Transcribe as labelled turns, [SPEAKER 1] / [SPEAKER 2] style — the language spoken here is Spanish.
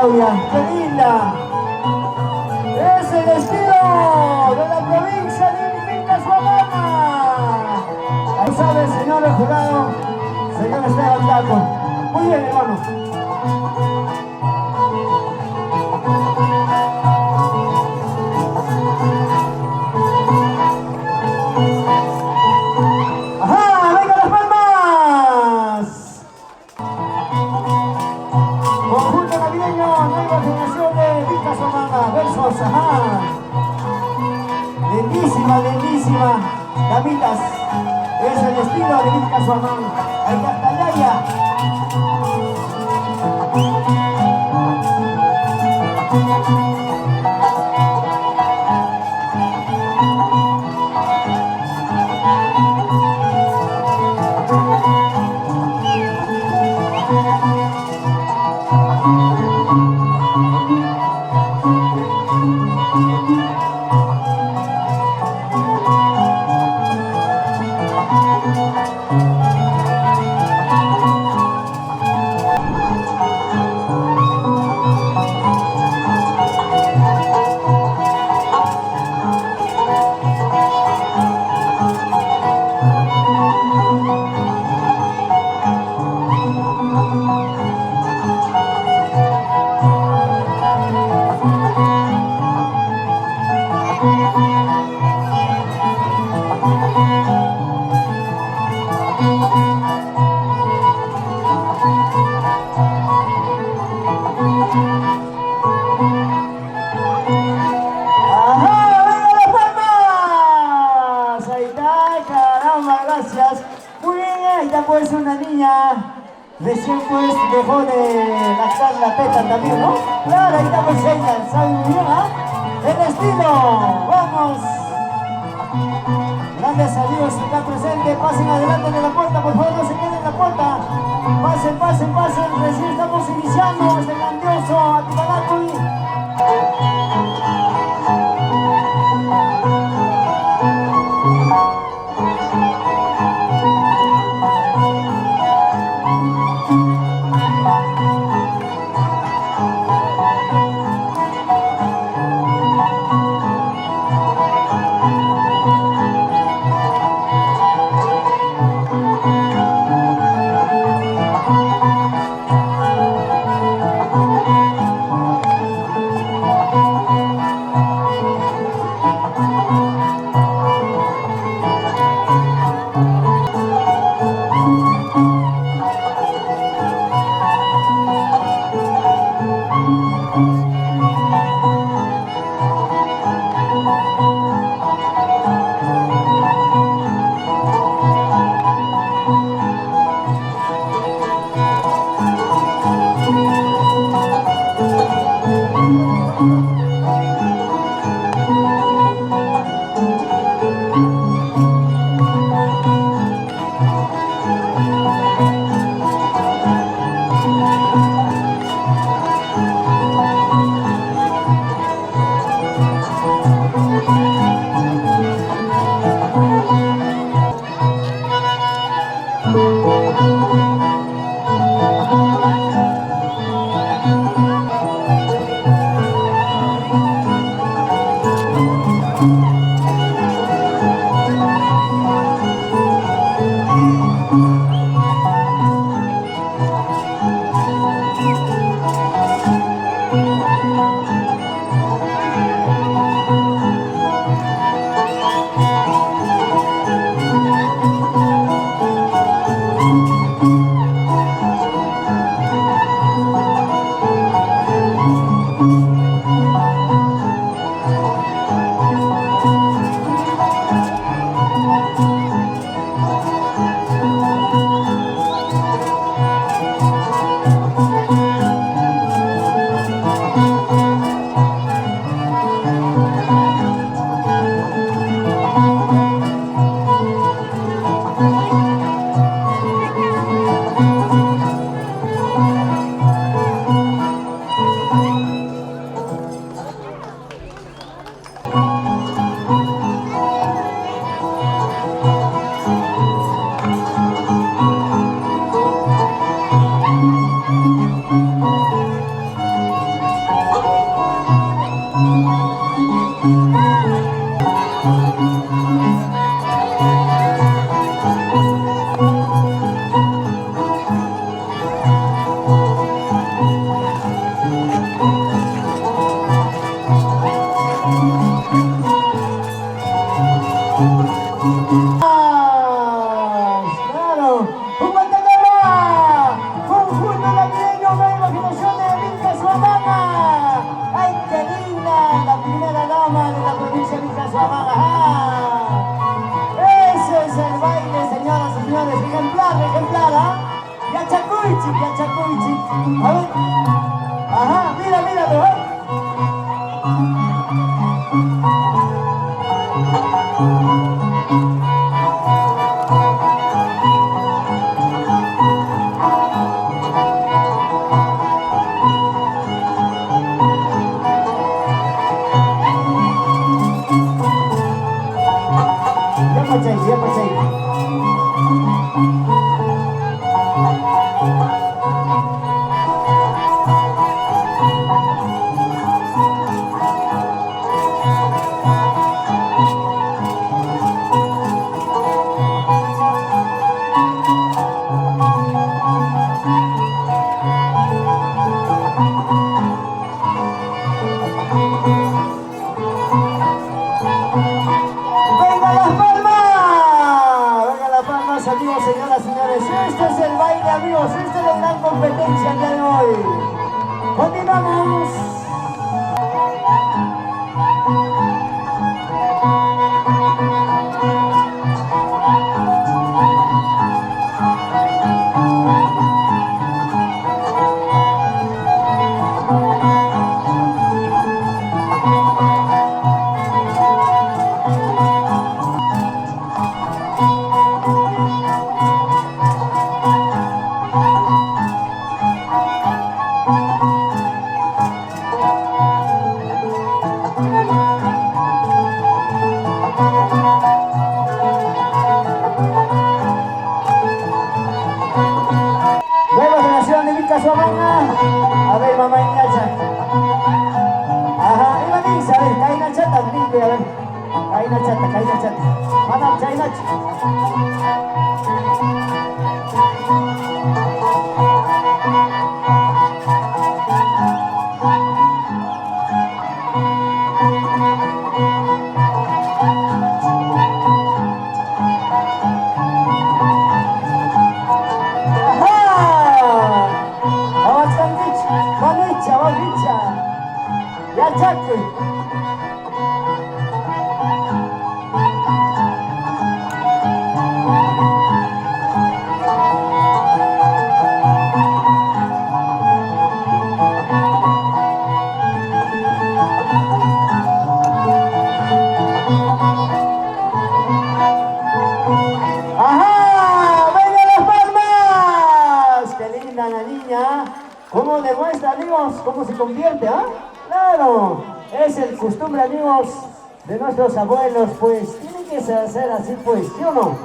[SPEAKER 1] ¡Qué linda! Es el estilo de la provincia de Iringa, Suamana. Ahí sabe, señor el jurado, señor Esteban Taco. Muy bien, hermano. ¡Ajá! ¡Venga las palmas! Conjunto navideño, nueva generación de Villa Suamana, versos, ajá. Lindísima, lindísima, damitas. Es el estilo de Villa Suamana. Ahí está Yaya. Pues una niña recién pues dejó de lactar la teta también, ¿no? Claro, ahí está pues ella, sabe muy bien, ¿ah? El estilo, vamos. Grandes amigos acá presentes, pasen adelante de la puerta, por favor no se queden en la puerta. Pasen, pasen, pasen, recién estamos iniciando este grandioso Atibalacui. Claro, un Guantanamera, conjunto navideño, una imaginación de Vilca Suamanga. ¡Ay, qué linda! La primera dama de la provincia de Vilca Suamanga. Ese es el baile, señoras y señores, ejemplar, ¿ah? Yachacuichi. A ver. Ajá, míralo, ¿eh? Ya pachai. Amigos, señoras y señores, este es el baile, amigos, esta es la gran competencia el día de hoy. Continuamos. A ver, mamá Ignacia. Ajá, iba a decir, a ver, kaina chata, limpia, a ver. Kaina chata. Madam, kaina chata. ¿Cómo demuestra, amigos? ¿Cómo se convierte, ah? Claro, es el costumbre, amigos, de nuestros abuelos, pues tiene que ser así, pues, ¿sí o no?